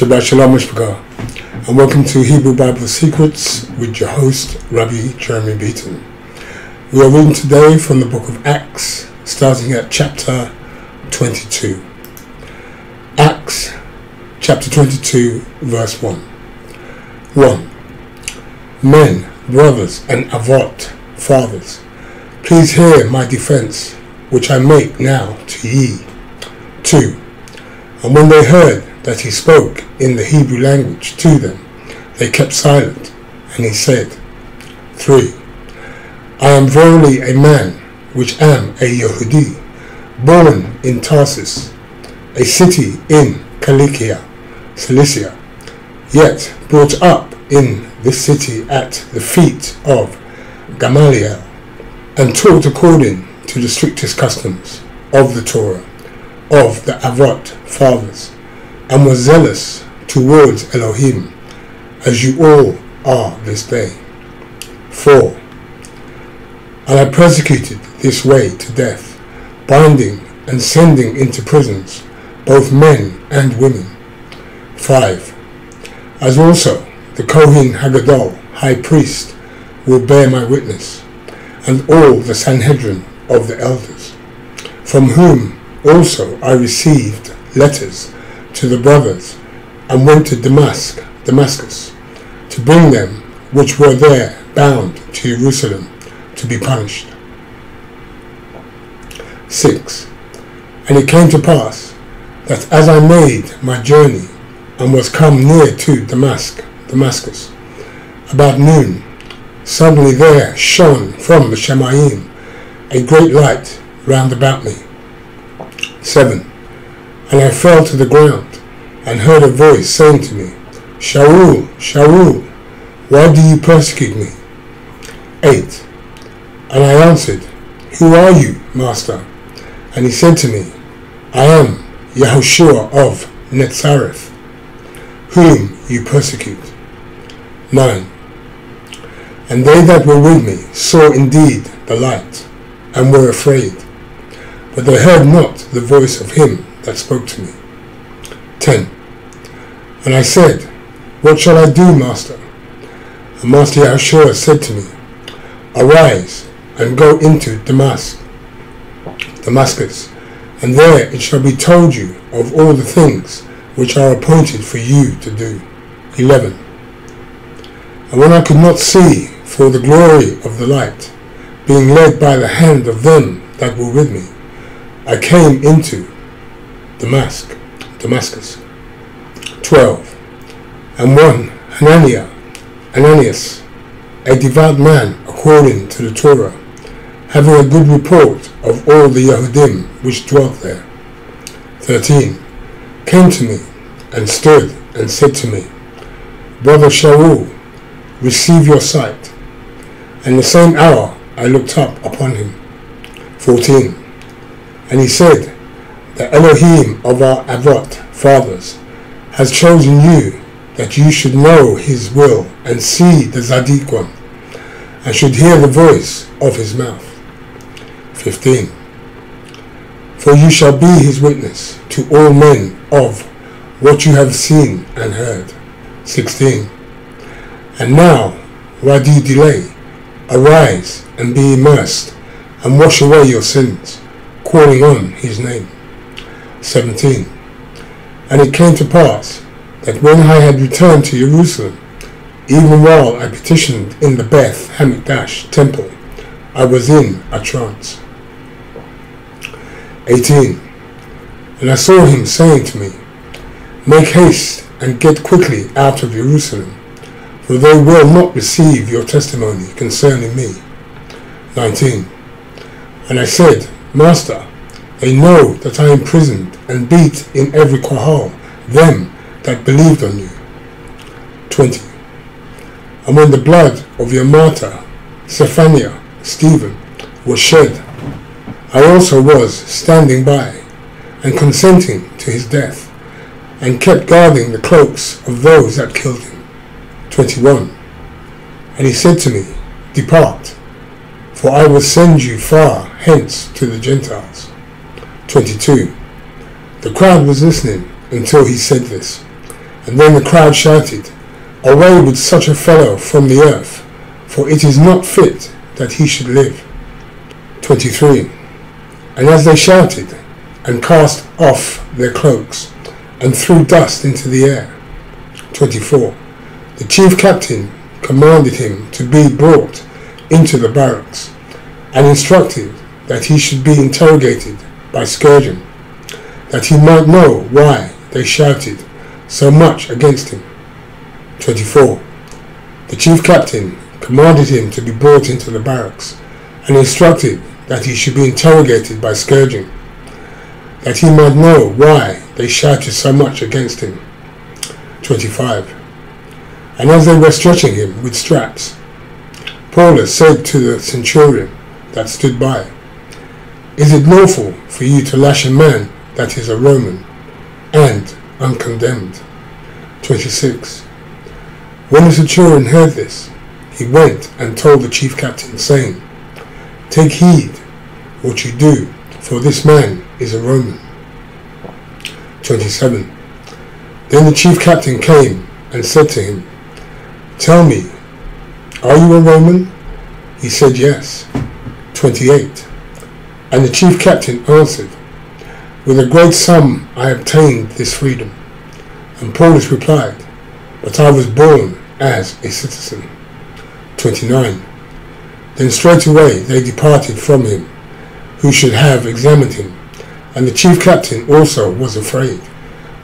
Shabbat Shalom Mishpachah, and welcome to Hebrew Bible Secrets with your host, Rabbi Beaton. We are reading today from the book of Acts, starting at chapter 22. Acts, chapter 22, verse 1. 1. Men, brothers, and avot, fathers, please hear my defense, which I make now to ye. 2. And when they heard that he spoke in the Hebrew language to them, they kept silent, and he said, 3. I am verily a man, which am a Yehudi, born in Tarsus, a city in Cilicia, yet brought up in this city at the feet of Gamaliel, and taught according to the strictest customs of the Torah, of the avot fathers, and was zealous towards Elohim, as you all are this day. 4. And I persecuted this way to death, binding and sending into prisons both men and women. 5. As also the Kohen Hagadol, high priest, will bear my witness, and all the Sanhedrin of the elders, from whom also I received letters to the brothers, and went to Damascus, to bring them which were there bound to Jerusalem to be punished. 6. And it came to pass that as I made my journey, and was come near to Damascus, about noon, suddenly there shone from the Shemayim a great light round about me. 7. And I fell to the ground, and heard a voice saying to me, Shaul, Shaul, why do you persecute me? 8. And I answered, Who are you, Master? And he said to me, I am Yahushua of Nazareth, whom you persecute. 9. And they that were with me saw indeed the light, and were afraid, but they heard not the voice of him that spoke to me. 10. And I said, What shall I do, Master? And Master Yahushua said to me, Arise, and go into Damascus, and there it shall be told you of all the things which are appointed for you to do. 11. And when I could not see for the glory of the light, being led by the hand of them that were with me, I came into Damascus. 12. And one Ananias, a devout man according to the Torah, having a good report of all the Yehudim which dwelt there. 13. Came to me, and stood, and said to me, Brother Shaul, receive your sight. And the same hour I looked up upon him. 14. And he said, The Elohim of our avot fathers has chosen you, that you should know his will, and see the Zadik one, and should hear the voice of his mouth. 15. For you shall be his witness to all men of what you have seen and heard. 16. And now, why do you delay? Arise, and be immersed, and wash away your sins, calling on his name. 17. And it came to pass that when I had returned to Jerusalem, even while I petitioned in the Beth Hamikdash temple, I was in a trance. 18. And I saw him saying to me, Make haste and get quickly out of Jerusalem, for they will not receive your testimony concerning me. 19. And I said, Master, they know that I imprisoned and beat in every quahal them that believed on you. 20. And when the blood of your martyr, Stephen, was shed, I also was standing by, and consenting to his death, and kept guarding the cloaks of those that killed him. 21. And he said to me, Depart, for I will send you far hence to the Gentiles. 22. The crowd was listening until he said this, And then the crowd shouted, "Away with such a fellow from the earth, for it is not fit that he should live." 23. And as they shouted, and cast off their cloaks, and threw dust into the air. 24. The chief captain commanded him to be brought into the barracks, and instructed that he should be interrogated by scourging, that he might know why they shouted so much against him. 24. The chief captain commanded him to be brought into the barracks, and instructed that he should be interrogated by scourging, that he might know why they shouted so much against him. 25. And as they were stretching him with straps, Paulus said to the centurion that stood by, "Is it lawful for you to lash a man that is a Roman, and uncondemned?" 26. When the centurion heard this, he went and told the chief captain, saying, "Take heed what you do, for this man is a Roman." 27. Then the chief captain came and said to him, "Tell me, are you a Roman?" He said, "Yes." 28. And the chief captain answered, "With a great sum I obtained this freedom." And Paulus replied, "But I was born as a citizen." 29. Then straightway they departed from him, who should have examined him, and the chief captain also was afraid,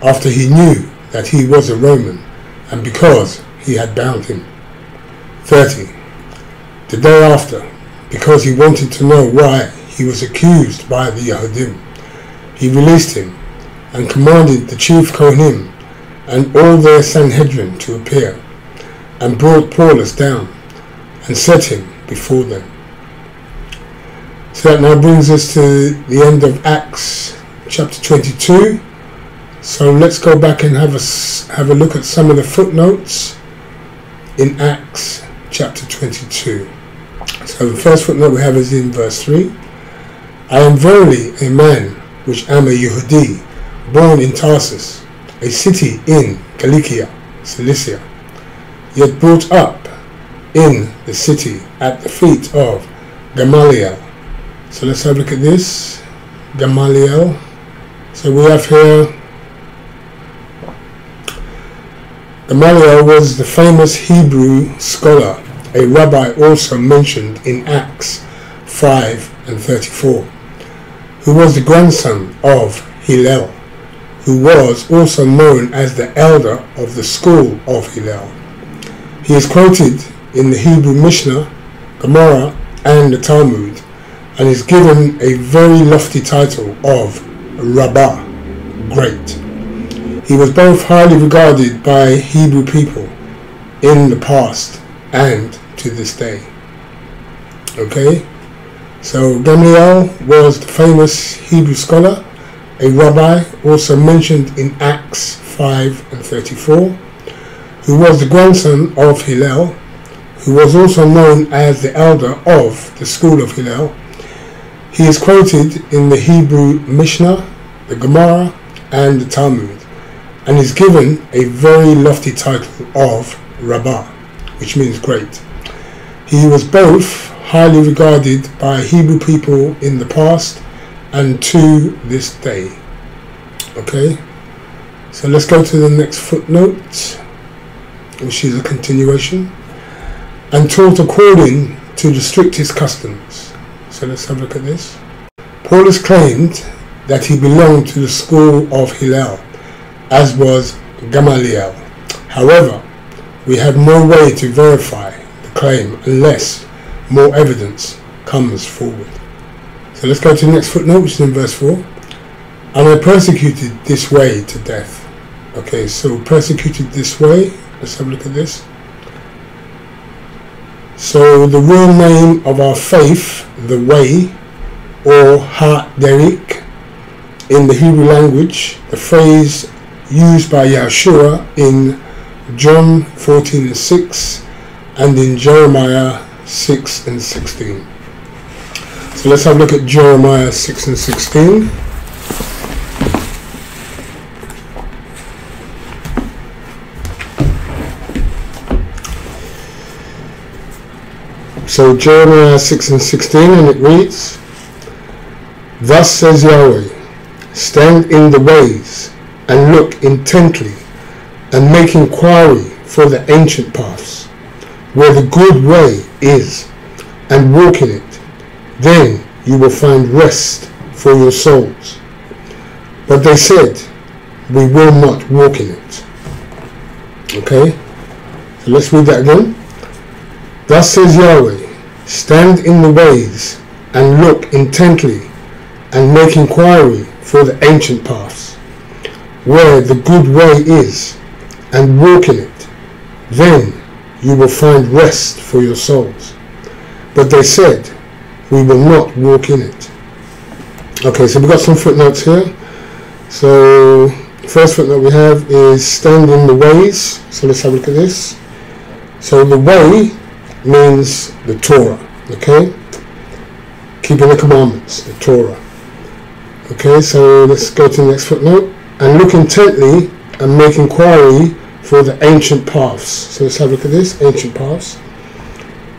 after he knew that he was a Roman, and because he had bound him. 30. The day after, because he wanted to know why he was accused by the Yehudim, he released him, and commanded the chief Kohanim and all their Sanhedrin to appear, and brought Paulus down, and set him before them. So that now brings us to the end of Acts chapter 22. So let's go back and have a look at some of the footnotes in Acts chapter 22. So the first footnote we have is in verse 3. "I am verily a man which am a Yehudi, born in Tarsus, a city in Cilicia, yet brought up in the city at the feet of Gamaliel." So let's have a look at this. Gamaliel. So we have here, Gamaliel was the famous Hebrew scholar, a rabbi also mentioned in Acts 5 and 34, who was the grandson of Hillel, who was also known as the elder of the school of Hillel. He is quoted in the Hebrew Mishnah, Gemara, and the Talmud, and is given a very lofty title of Rabbi, great. He was both highly regarded by Hebrew people in the past and to this day. Okay, so Gamaliel was the famous Hebrew scholar, a rabbi also mentioned in Acts 5 and 34, who was the grandson of Hillel, who was also known as the elder of the school of Hillel. He is quoted in the Hebrew Mishnah, the Gemara, and the Talmud, and is given a very lofty title of Rabbi, which means great. He was both highly regarded by Hebrew people in the past and to this day. Okay, so let's go to the next footnote, which is a continuation. "And taught according to the strictest customs." So let's have a look at this. Paulus claimed that he belonged to the school of Hillel, as was Gamaliel. However, we have no way to verify the claim unless more evidence comes forward. So let's go to the next footnote, which is in verse 4. "And I persecuted this way to death." Okay, so persecuted this way. Let's have a look at this. So the real name of our faith, the way, or ha-derik, in the Hebrew language, the phrase used by Yeshua in John 14 and 6 and in Jeremiah 6 and 16. So let's have a look at Jeremiah 6 and 16. So Jeremiah 6:16, and it reads, "Thus says Yahweh, stand in the ways and look intently and make inquiry for the ancient paths, where the good way is, and walk in it. Then you will find rest for your souls." But they said, "We will not walk in it." Okay, so let's read that again. "Thus says Yahweh, stand in the ways and look intently and make inquiry for the ancient paths, where the good way is, and walk in it. Then you will find rest for your souls." But they said, "We will not walk in it." Okay, so we've got some footnotes here. So the first footnote we have is stand in the ways. So let's have a look at this. So the way means the Torah, okay? Keeping the commandments, the Torah. Okay, so let's go to the next footnote. "And look intently and make inquiry for the ancient paths." So let's have a look at this, ancient paths.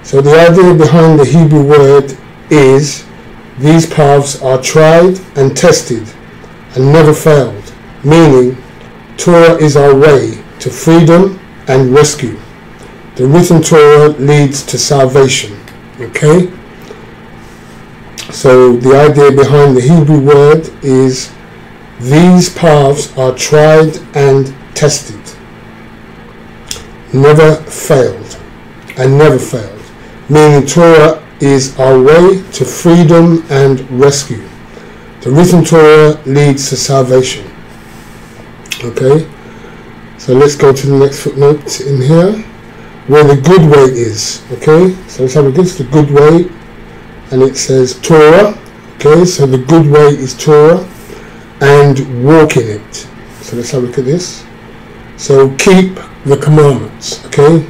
So the idea behind the Hebrew word is these paths are tried and tested and never failed, meaning Torah is our way to freedom and rescue. The written Torah leads to salvation. Okay? So the idea behind the Hebrew word is these paths are tried and tested, never failed, and never failed, meaning Torah is our way to freedom and rescue. The written Torah leads to salvation. Okay, so let's go to the next footnote in here, where the good way is. Okay, so let's have a look at this, the good way, and it says Torah. Okay, so the good way is Torah, and walk in it. So let's have a look at this. So keep the commandments. Okay,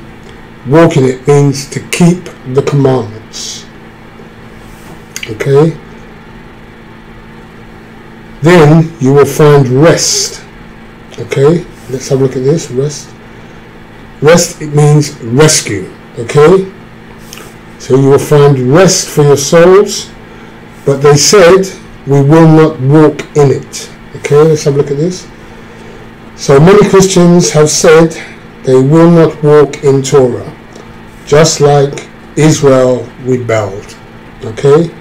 walk in it means to keep the commandments. Okay, then you will find rest. Okay, let's have a look at this, rest. Rest, it means rescue. Okay, so you will find rest for your souls. But they said, "We will not walk in it." Okay, let's have a look at this. So many Christians have said they will not walk in Torah, just like Israel rebelled. Okay,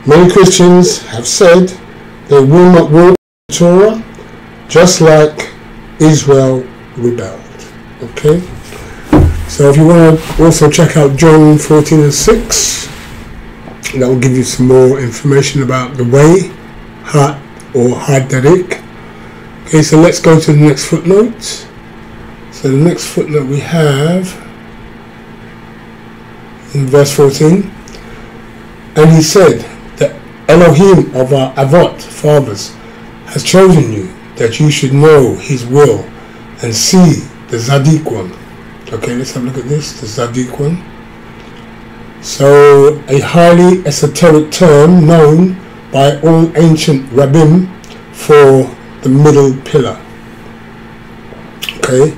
many Christians have said they will not walk in Torah, just like Israel rebelled. Okay, so if you want to also check out John 14:6, that will give you some more information about the way, Hardback. Okay, so let's go to the next footnote. So the next footnote we have in verse 14, "And he said, the Elohim of our Avot, fathers, has chosen you, that you should know his will and see the Zaddik one." Okay, let's have a look at this, the Zaddik one. So a highly esoteric term known by all ancient Rabbim for the middle pillar. Okay,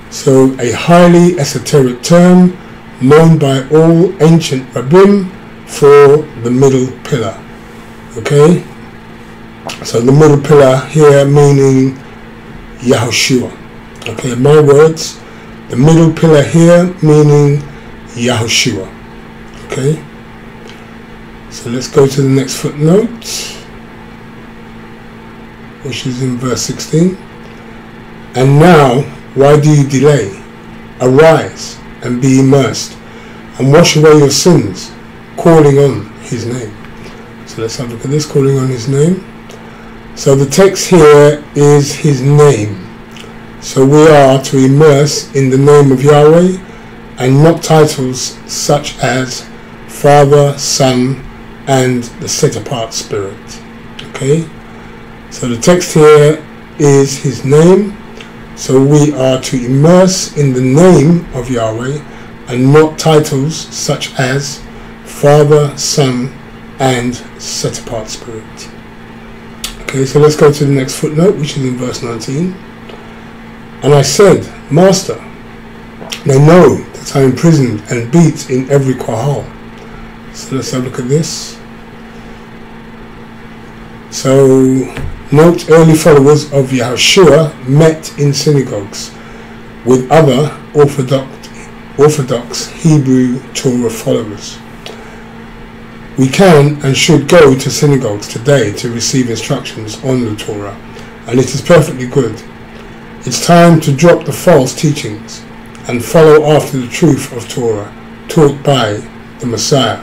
so a highly esoteric term known by all ancient Rabbim for the middle pillar. Okay, so the middle pillar here meaning Yahushua. Okay, my words, the middle pillar here meaning Yahushua. Okay, so let's go to the next footnote, which is in verse 16. "And now, why do you delay? Arise and be immersed, and wash away your sins, calling on his name." So let's have a look at this, calling on his name. So the text here is his name. So we are to immerse in the name of Yahweh, and not titles such as Father, Son, and the set-apart Spirit. Okay, so the text here is his name. So we are to immerse in the name of Yahweh, and not titles such as Father, Son, and set-apart Spirit. Okay, so let's go to the next footnote, which is in verse 19. "And I said, Master, they know that that are imprisoned and beat in every quarhal. So let's have a look at this. So note, early followers of Yahushua met in synagogues with other Orthodox Hebrew Torah followers. We can and should go to synagogues today to receive instructions on the Torah, and it is perfectly good. It's time to drop the false teachings and follow after the truth of Torah taught by the Messiah,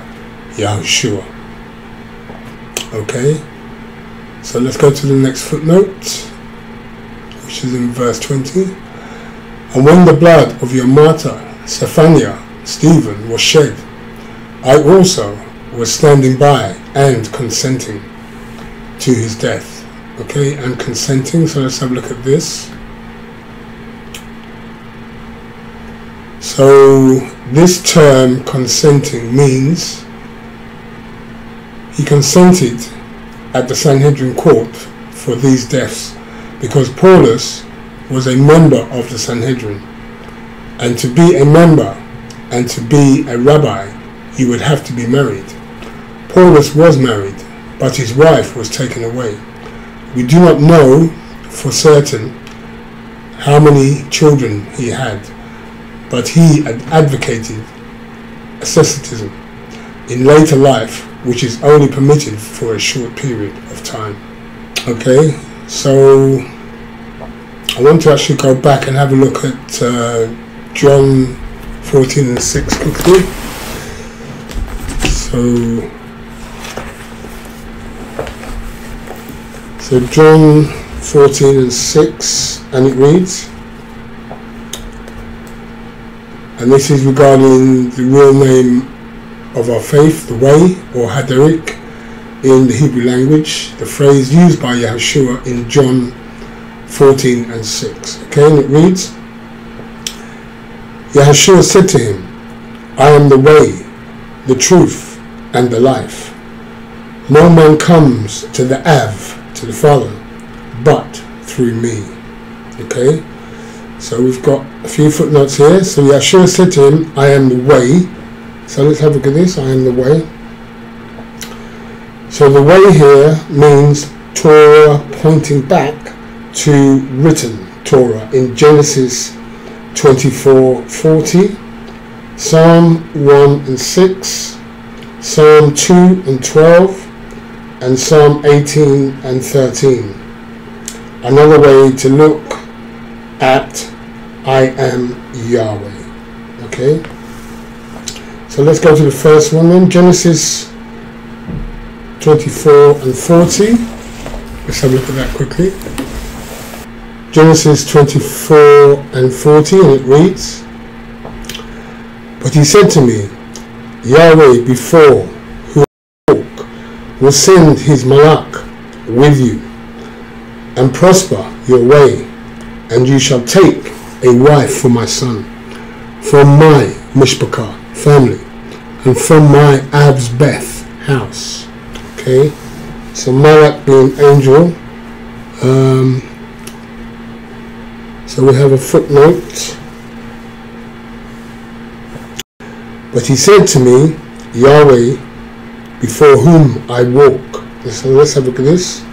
Yahushua. Okay, so let's go to the next footnote, which is in verse 20. And when the blood of your martyr, Stephen, was shed, I also was standing by and consenting to his death. Okay, and consenting, so let's have a look at this. So this term consenting means he consented at the Sanhedrin court for these deaths because Paulus was a member of the Sanhedrin, and to be a member and to be a rabbi you would have to be married. Paulus was married, but his wife was taken away. We do not know for certain how many children he had, but he had advocated asceticism in later life, which is only permitted for a short period of time. Okay, so I want to actually go back and have a look at John 14 and 6 quickly. So John 14 and 6, and it reads, and this is regarding the real name of our faith, the way, or Hardback in the Hebrew language, the phrase used by Yahushua in John 14 and 6. Okay, and it reads, Yahushua said to him, I am the way, the truth, and the life. No man comes to the to the Father, but through me. Okay, so we've got a few footnotes here. So Yahushua said to him, I am the way. So let's have a look at this. I am the way. So the way here means Torah pointing back to written Torah in Genesis 24:40, Psalm 1 and 6, Psalm 2 and 12, and Psalm 18 and 13. Another way to look at I am Yahweh. Okay, so let's go to the first one then, Genesis 24 and 40. Let's have a look at that quickly. Genesis 24 and 40, and it reads, But he said to me, Yahweh before whom I walk will send his malach with you, and prosper your way, and you shall take a wife for my son, from my mishpachah family, and from my Absbeth house. Okay, so malach being angel. So we have a footnote. But he said to me, Yahweh before whom I walk. So let's have a look at this.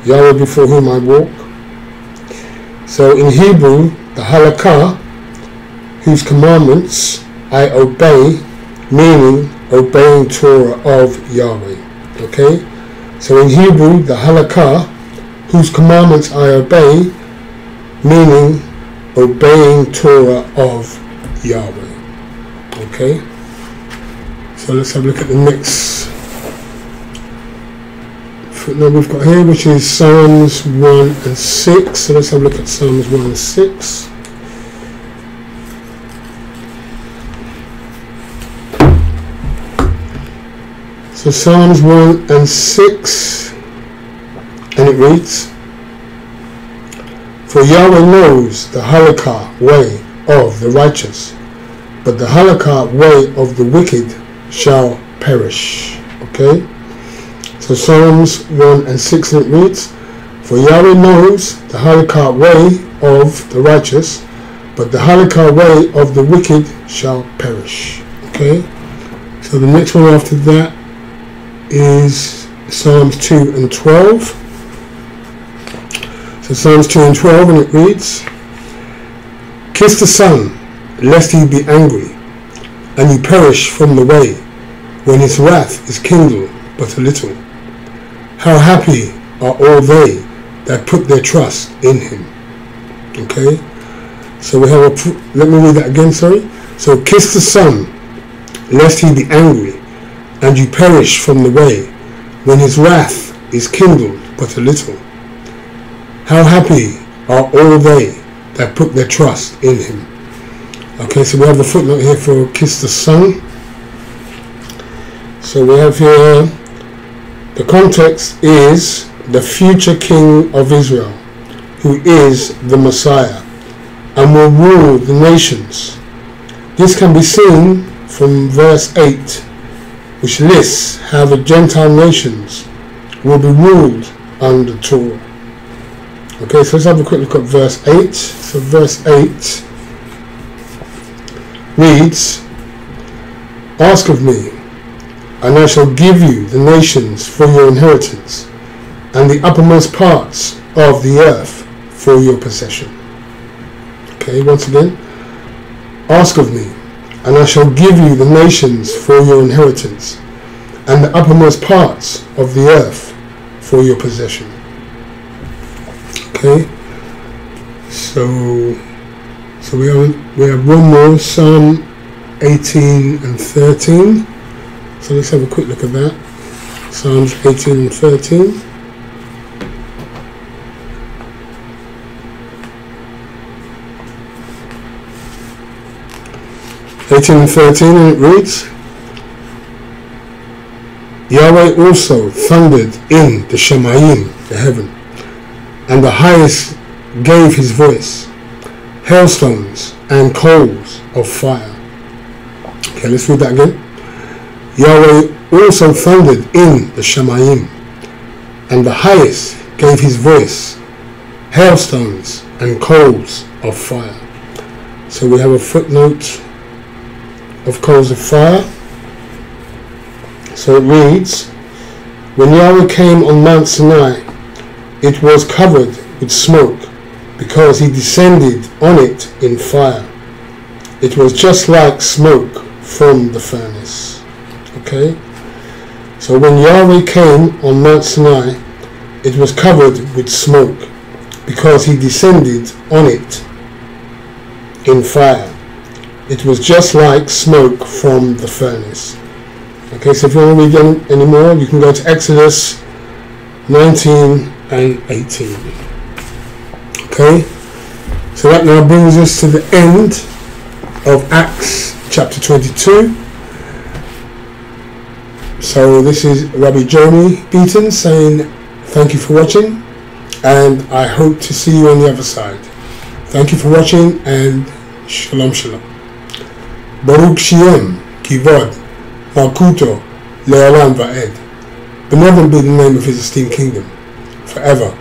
Yahweh before whom I walk. So in Hebrew, the halakha, whose commandments I obey, meaning obeying Torah of Yahweh. Okay, so in Hebrew, the halakha, whose commandments I obey, meaning obeying Torah of Yahweh. Okay, so let's have a look at the next footnote we've got here, which is Psalms 1 and 6. So let's have a look at Psalms 1 and 6. So Psalms 1 and 6, and it reads, For Yahweh knows the halakha way of the righteous, but the halakha way of the wicked shall perish. Okay, so Psalms 1 and 6, and it reads, For Yahweh knows the halakha way of the righteous, but the halakha way of the wicked shall perish. Okay, so the next one after that is Psalms 2 and 12. So Psalms 2 and 12, and it reads, "Kiss the Son, lest he be angry, and you perish from the way, when his wrath is kindled but a little. How happy are all they that put their trust in him." Okay, so we have let me read that again, sorry. So, kiss the Son, lest he be angry, and you perish from the way, when his wrath is kindled but a little. How happy are all they that put their trust in him. Okay, so we have the footnote here for kiss the Son. So we have here, the context is the future king of Israel, who is the Messiah, and will rule the nations. This can be seen from verse 8, which lists how the Gentile nations will be ruled under Torah. Okay, so let's have a quick look at verse 8. So verse 8 reads, "Ask of me, and I shall give you the nations for your inheritance, and the uppermost parts of the earth for your possession." Okay, once again, "Ask of me, and I shall give you the nations for your inheritance, and the uppermost parts of the earth for your possession." Okay, so we have one more, Psalm 18 and 13. So let's have a quick look at that. Psalms 18 and 13. And it reads, "Yahweh also thundered in the Shemayim, the heaven, and the highest gave his voice, hailstones and coals of fire." Okay, let's read that again. "Yahweh also thundered in the Shemayim, and the highest gave his voice, hailstones and coals of fire." So we have a footnote of coals of fire. So it reads, "When Yahweh came on Mount Sinai, it was covered with smoke, because he descended on it in fire. It was just like smoke from the furnace." Okay, so when Yahweh came on Mount Sinai, it was covered with smoke, because he descended on it in fire. It was just like smoke from the furnace. Okay, so if you want to read any more, you can go to Exodus 19 and 18. Okay, so that now brings us to the end of Acts chapter 22. So this is Rabbi Jeremy Beaton saying thank you for watching, and I hope to see you on the other side. Thank you for watching, and shalom shalom. Baruch Shem, Kivod, Malkuto, Le'olam Va'ed. Benevolent be the name of his esteemed kingdom, forever